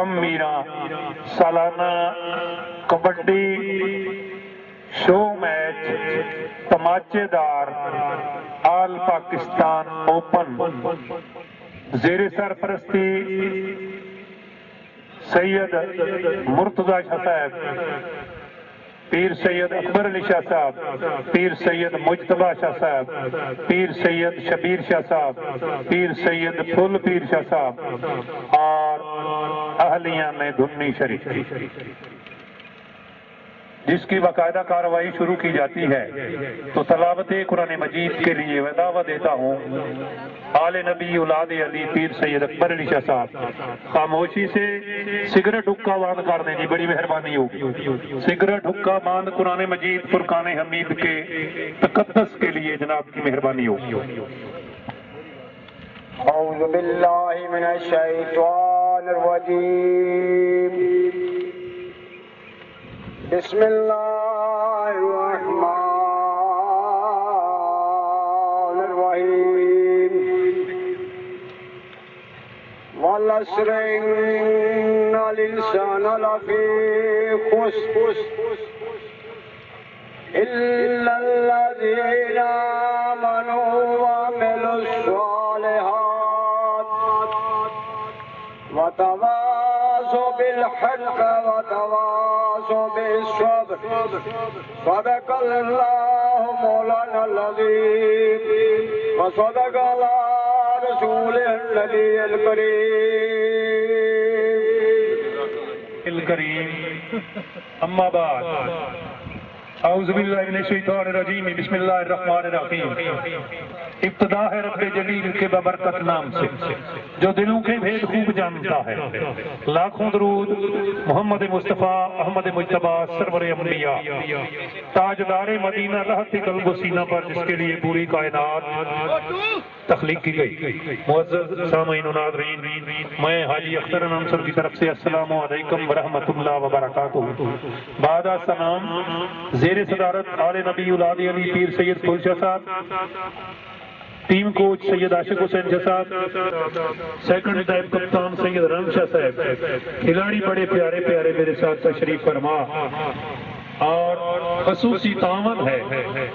कम मीरा सालाना kabaddi show match तमाचेदार आल Pakistan open ज़ेरे सरपरस्ती सैयद मुर्तजा शाह साहब, पीर सैयद अकबर अली शाह साहब, पीर सैयद मुजतबा शाह साहब, पीर सैयद शबीर शाह साहब, पीर सैयद फुल पीर शाह साहब और अहलिया में धुन्नी शरीफ, जिसकी बाकायदा कार्रवाई शुरू की जाती है। तो तलावत कुरान मजीद के लिए मैं दावा देता हूँ आले नबी औलाद अली पीर सैयद अकबर अली शाह साहब खामोशी से सिगरेट हुक्का बंद कर दें जी, बड़ी मेहरबानी होगी। सिगरेट हुक्का बंद कुरान मजीद फुरकान हमीद के तकद्दस के लिए जनाब की मेहरबानी होगी। औज़ु बिल्लाहि मिनश शैतानिर रजीम, बिस्मिल्लाहिर रहमानिर रहीम। वल अस्र इन्नल इंसाना लफी खुस्र इल्लल्लज़ीना आमनू व अमिलुस सालिहात व तवासौ बिल हक़्क़ व तवासौ बिस सब्र। सदक़ल्लाहु मौलानाल अज़ीम व सदक़ रसूलुहुल नबियुल करीम। अम्मा बाद औज़ु बिल्लाहि मिनश शैतानिर रजीम, बिस्मिल्लाहिर रहमानिर रहीम। इब्तिदा है रब्बे जलील के बबरकत नाम से जो दिलों के भेद खूब जानता है। लाखों दरूद मोहम्मद मुस्तफ़ा अहमद मुज्तबा सरवर अंबिया ताजदारे मदीना रहते कल्ब सीना पर, जिसके लिए पूरी कायनात तख्लीक की गई। मुअज़्ज़ज़ सामीन व नाज़रीन, मैं हाजी अख्तर अंसर की तरफ से अस्सलामु अलैकुम व रहमतुल्लाहि व बरकातुहू। बादा सलाम ज़ेरे सदारत आले नबी औलाद अली पीर सैयद फुल शाह साहब, टीम कोच सैयद आशिक हुसैन शाह साहब, सेकंड टाइम कप्तान सैयद राम शाह साहब, खिलाड़ी बड़े प्यारे प्यारे मेरे साथ तशरीफ फरमा और खसूसी तामन है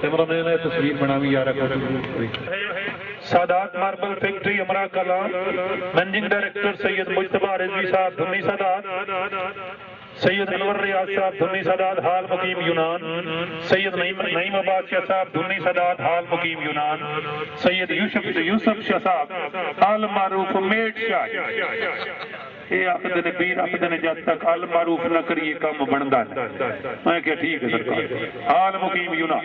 इमरान तस्वीर बनावी यार सादात मार्बल फैक्ट्री अमरा कला, मैनेजिंग डायरेक्टर सैयद मुजतबा रिजवी साहब धुन्नी सादात, सैयद अनवर रियाज साहब धुन्नी सादात हाल मुकीम यूनान, सैयद नईम अब्बास शाह साहब धुन्नी सादात हाल मुकीम यूनान, सैयद यूसुफ शाह साहब आल मारूफ मेड शाह। ये आखिर ने पीर आखिर ने जब तक आल मारूफ न करिए कम बनता है। मैं क्या ठीक है सरकार। आल मुकीम यूनान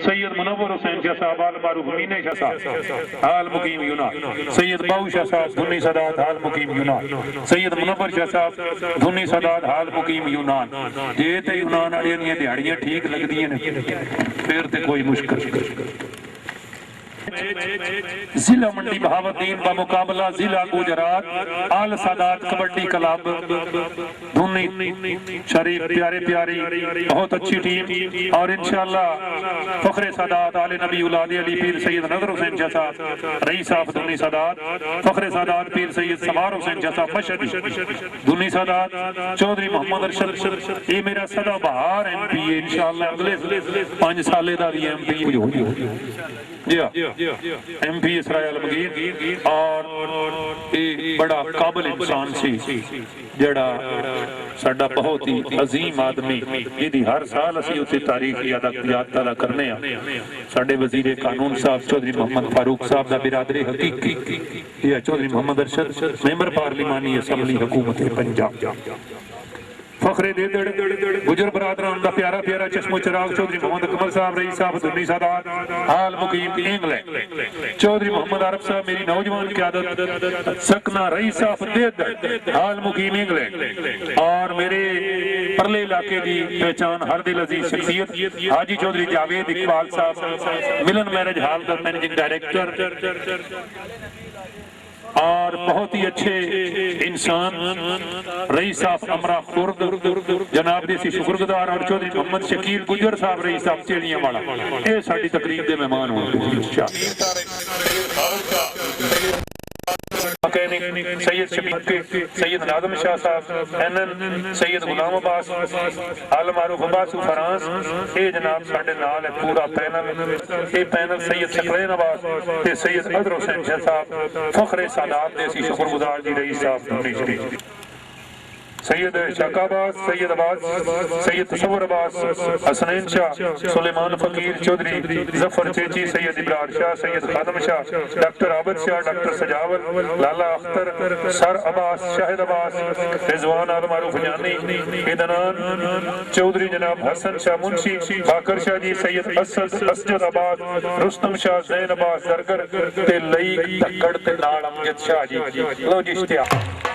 सैयद मुनव्वर हुसैन शाह साहब आल मारूफ मीने शाह साहब आल मुकीम यूनान, सैयद बाऊ शाह साहब धुन्नी सादात हाल मुकीम यूनान, सैयद मुनव्वर शाह साहब धुन्नी सादात हाल मुकीम यूनान। जे ते यूनान वाले दी दिहाड़ियां ठीक लगदियां ने फिर ते कोई मुश्किल। जिला मंडी बहावुद्दीन का मुकाबला जिला गुजरात आल सादात कबड्डी क्लब धुन्नी शरीफ, प्यारे प्यारी बहुत अच्छी टीम और इंशाअल्लाह फखरे सादात आले नबी औलाद अली पीर सैयद नजर हुसैन शाह साहब रईस साहब धुन्नी सादात, फखरे सादात पीर सैयद सवार हुसैन शाह साहब मशहदी धुन्नी सादात, चौधरी मोहम्मद अरशद ये मेरा सदा बहार MP है। इंशाअल्लाह अगले 5 साल का भी MP हो जी हाँ MP इसराइल मगीर और ये बड़ा काबिल इंसान सी जड़ा साडा बहुत ही अजीम आदमी जिहदी हर साल असीं उत्ते तारीख याद ताज़ा करने आ। साडे वजीर कानून साहब चौधरी मोहम्मद फारूक साहब दा बिरादरी हकीकी या चौधरी मोहम्मद अरशद मेंबर पार्लिमानी असम्बली हुकूमत पंजाब, फखरे दे गुजर बरादरान का प्यारा प्यारा चश्मो चिराग चौधरी मोहम्मद कमल साहब रईस साहब धुन्नी सादात हाल मुकीम इंग्लैंड, चौधरी मोहम्मद आरफ साहब मेरी नौजवान क़यादत सकना रईस साहब देद हाल मुकीम इंग्लैंड और मेरे परले इलाके की पहचान हर दिल अजीज शख्सियत हाजी चौधरी जावेद इकबाल साहब मिलन मैरिज हाल का मैनेजिंग डायरेक्टर और बहुत ही अच्छे इंसान रईस साहब अमरा खुर्द जनाब दी शुक्रगुजार और चौधरी मोहम्मद शकील गुजर साहब रईस साहब चेड़ियां वाला ये साडी तकरीब दे मेहमान होंगे। मैकेनिक सैयद शबीब के सैयद नादम शाह साहब एनएन सैयद गुलाम अब्बास आल मारूफ अब्बास फरांस ये जनाब साडे नाल है पूरा पैनल ये पैनल सैयद शकलैन अब्बास ते सैयद अदर हुसैन शाह साहब फखरे सादात दे सी शुक्रगुजार जी रईस साहब दुनी शरीफ सैयद शाका अब्बास सैयद अब्बास सैयद तसव्वुर अब्बास हसनैन शाह सुलेमान फकीर चौधरी जफर चेची सैयद इब्रार शाह सैयद खादम शाह डॉक्टर आबद शाह डॉक्टर सजावल लाला अख्तर सर अब्बास शाहिद अब्बास रिजवान आल मारूफ जानी इदनान चौधरी जनाब हसन शाह मुंशी बाकर शाह जी सैयद असद असजद अब्बास रुस्तम शाह जैन अब्बास दरगर ते लई धक्कड़ ते नाल अमजद शाह जी लो जी इश्तिहार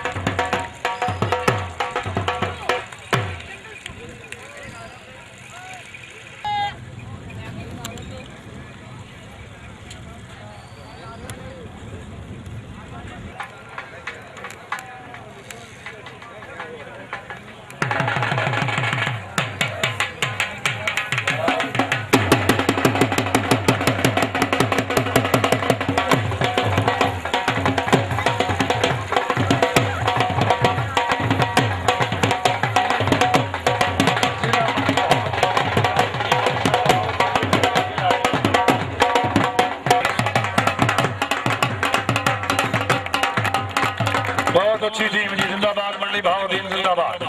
अच्छी टीम जी जिंदाबाद मंडी भावदीन जिंदाबाद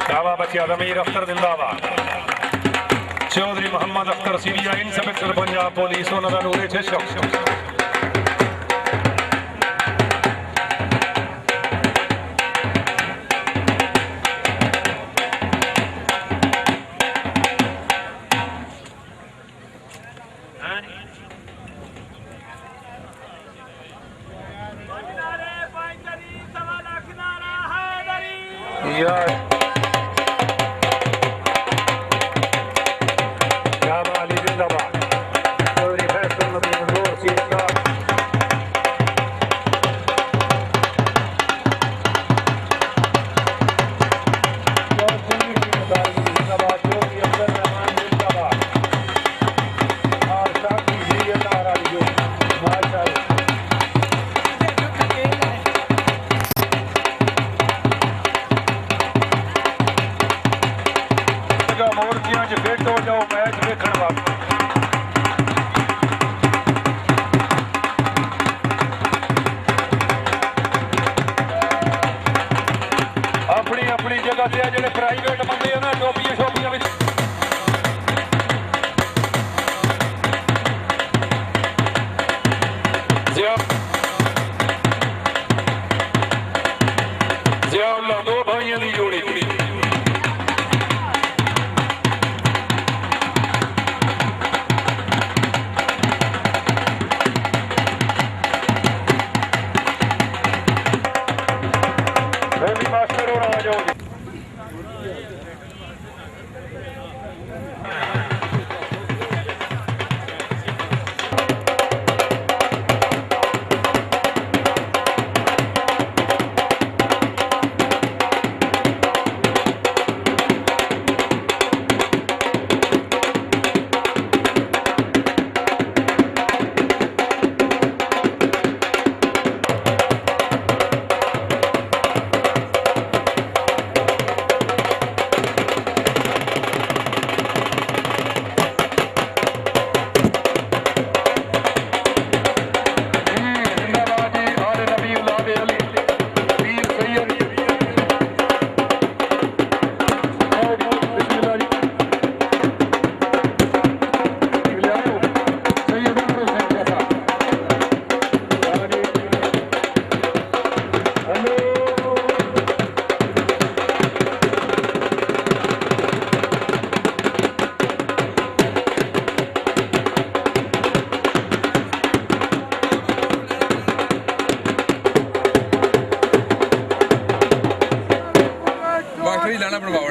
शाबा बचिया जमीर अख्तर जिंदाबाद चौधरी मोहम्मद अख्तर सीरिया इंस्पेक्टर पंजाब पुलिस उन्होंने नूरे छे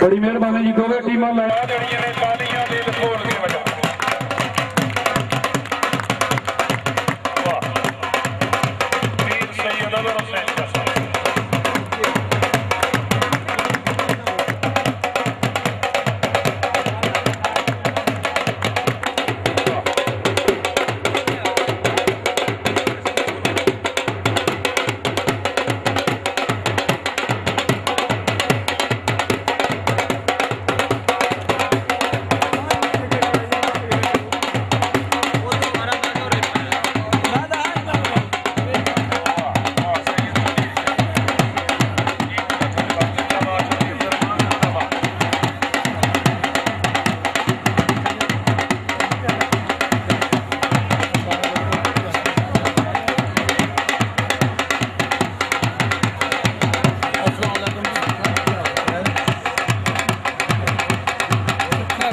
बड़ी मेहरबानी जी दोवें टीमां ला देणियां ने तालियां दे ढोल के वजा वाह वीर सैयद अदर हुसैन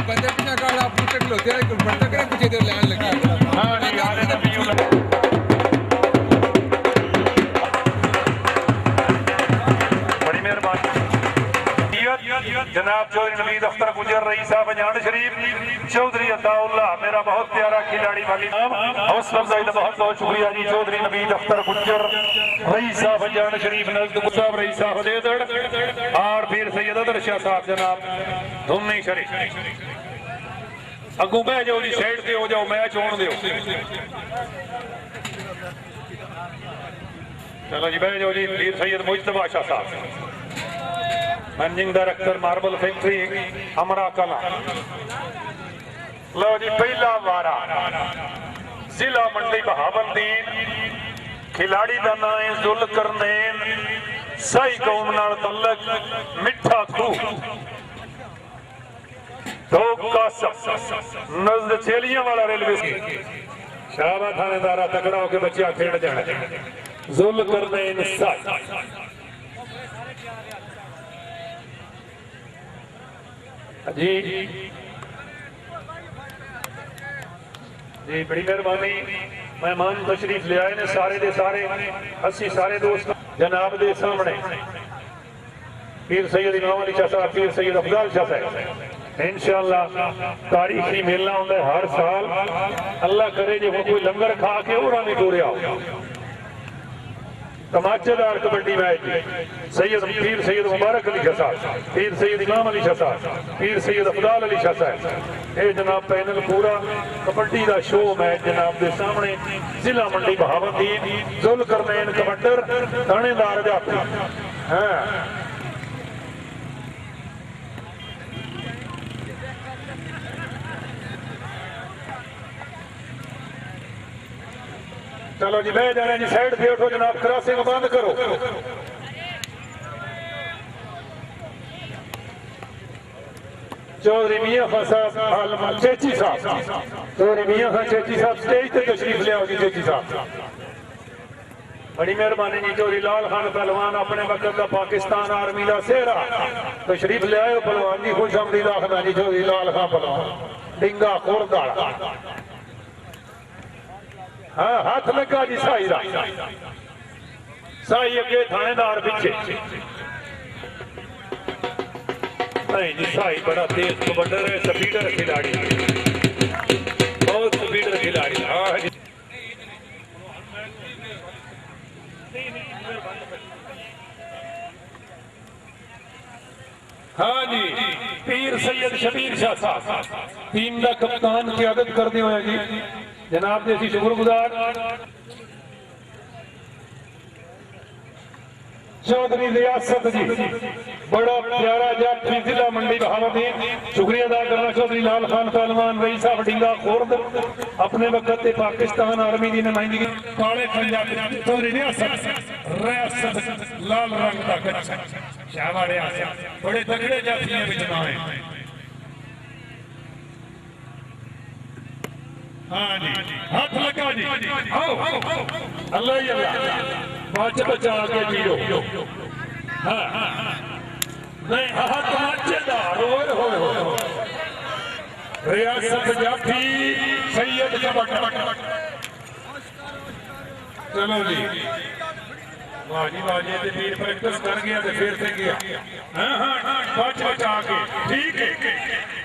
बंदे पिछा काल आप पूछे खलोते हैं गुरबंद तक कुछ इधर लैन लगी हाँ जी आले नबी बड़ी मेहरबानी जनाब चौधरी नवीद अख्तर गुजर रही साहब जान शरीफ चौधरी अताउल्ला मेरा बहुत प्यारा खिलाड़ी वाली हौसला अफजाई का बहुत बहुत शुक्रिया जी चौधरी नवीद अख्तर गुजर रही साहब जान शरीफ नजद साहब रही साहब देदड़ और फिर सैयद अदर शाह साहब जनाब धुन्नी शरीफ अगू बह जाओ जी साइड से हो जाओ मैच होने दो चलो जी बह जाओ जी फिर सैयद मुजतबा शाह साहब मैनेजिंग डायरेक्टर मार्बल फैक्ट्री अमरा कला लो जी पहला वारा जिला मंडी बहावलदीन खिलाड़ी का नाम है जुल्करनैन सही कौम नाल तलक मिठा खू दो नजद चेलियां वाला रेलवे शाहबाद थानेदारा तगड़ा होके बच्चा खेल जाना जुल्करनैन सही जी जी बड़ी मेहरबानी मेहमान तशरीफ ले आए ने सारे दे सारे अस्सी सारे दोस्त जनाब दे सामने पीर सैयद इमाम अली शाह साहब पीर सैयद अफजल शाह साहब इंशाअल्लाह तारीखी मेला होंदा है हर साल अल्लाह करे जो कोई लंगर खा के और नहीं टूरिया हो तमाचेदार कबड्डी मैच सैयद पीर सैयद मुबारक अली शाह साहब पीर सैयद इमाम अली शाह साहब पीर सैयद अफजाल अली शाह साहब ये जनाब पैनल पूरा कबड्डी का शो मैच जनाब के सामने जिला मंडी बहावलदीन जुल्करनैन कबड्डर थानेदार जाफी हाँ चलो जी बह जाने जी साइड पे उठो जनाब क्रॉसिंग बंद करो चौधरी मियां खान साहब चेची साहब चौधरी मियां खान चेची साहब स्टेज पे तशरीफ ले आओ जी चेची साहब बड़ी मेहरबानी जी चौधरी लाल खान पहलवान अपने वक्त का पाकिस्तान आर्मी का सेहरा तशरीफ ले आए पहलवान जी खुश आमदीद आखदा जी चौधरी लाल खान पहलवान डिंगा खुरदाड़ा हाँ हाथ लगा जी साई दा साई अगे थानेदार पीछे नहीं जी साई बड़ा तेज कबड्डर है स्पीडर खिलाड़ी बहुत स्पीडर खिलाड़ी हाँ जी हाँ जी पीर सैयद शबीर शाह साहब टीम का कप्तान क़यादत करते हुए जी जनाब दे सी शुक्रगुजार चौधरी रियासत जी बड़ा प्यारा जाफी जिला मंडी बहावलदीन शुक्रिया अदा करना चौधरी लाल खान पहलवान रई साहब डिंगा खुर्द अपने वक्त से पाकिस्तान आर्मी की नुमाइंदगी काले पंजाब चौधरी रियासत लाल रंग का कच्चा शाबाश रियासत बड़े तगड़े जाफी हैं बिजनाए हाँ जी हाथ लगा जी आओ अल्लाह ही अल्लाह बच बचा के जीरो हाँ नहीं हाथ मचेदार होए होए होए रियासत जाफी सैयद कबड्डी चलो जी वाह जी वाह जी वीर प्रैक्टिस कर गया तो फिर से गया हाँ हाँ बच बचा के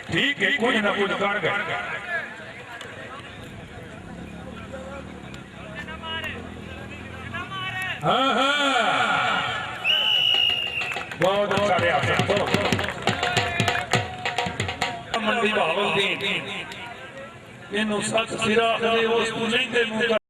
ठीक है कुछ ना कुछ कर गया हाँ हाँ बहुत अच्छा रियासत मंडी बहावलदीन इन्हों सच सिरा उस नहीं दे